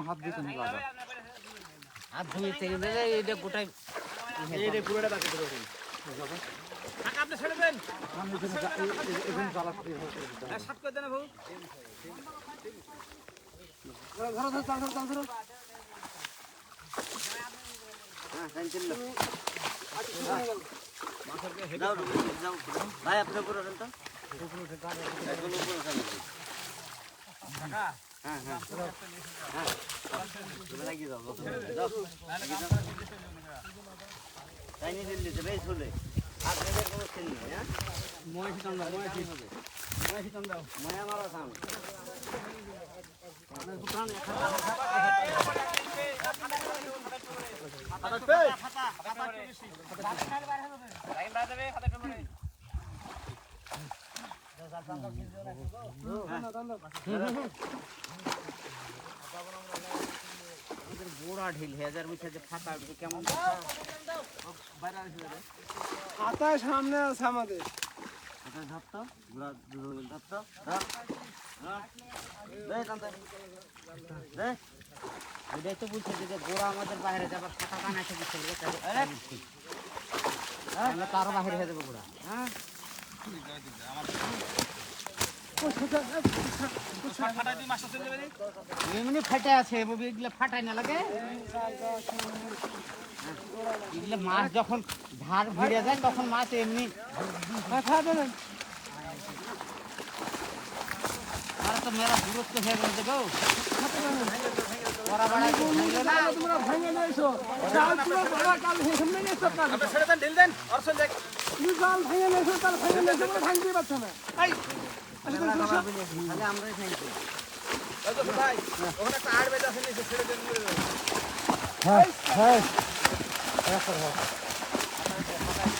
হাত দিয়ে তুমি লাগা হাত ধুয়ে থেকে দিলে এটা গোটাই এই পুরোটা বাকি দেবো টাকা আপনি ছেড়ে দেন আমি এখানে জ্বালা সাত করে দেন বাবু ধরো ধরো চাল ধরো চাল ধরো হ্যাঁ সাইকেল দাও যাও ভাই আপনি উপরে ওঠেন তো উপরে উঠে কাজ একদম উপরে ওঠেন টাকা হ্যাঁ হ্যাঁ হ্যাঁ লাগিয়ে দাও তাই নিয়ে দিল্লিতে বেশ হলে আর এদের কোনো খেল নেই হ্যাঁ ময়সি টান দাও ময়সি টান দাও মায়া মারা থাম গোড়া ঢিল হেজার মিঠে যে ফাঁকা কেমন হাতায় সামনে আছে আমাদের ধরতো গোড়া ধরতো এটাই তো বলছে যে গোড়া আমাদের বাইরে যাবার ফাঁকা কান এসে দিচ্ছে আমরা তারও বাইরে হয়ে যাবো গোড়া হ্যাঁ এমনি ফাটে আছে এগুলো ফাটাই না লাগে এগুলো মাছ যখন ধার ভিড়ে যায় তখন মাছ এমনি আর তো মেরা দূরত্ব হয়ে গেল দেখো তোমরা ভেঙে নিয়েছো জাল পুরো বড় কাল সামনে নিয়েছো আপনি ছেড়ে দেন ঢিল দেন অর্শন দেখ তুমি জাল ভেঙে নিয়েছো তার ভেঙে নিয়েছো বলে ভাঙতেই পারছো না এই আমরাই খাইছি ভাই ওখানে একটা 8 বেজে আছে নিচে ছেড়ে দেন হ্যাঁ হ্যাঁ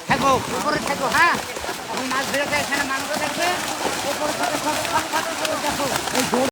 থাকো উপরে থাকো হ্যাঁ আপনি মাছ ধরে এখানে মানুষ দেখবে উপরে থাকো দেখো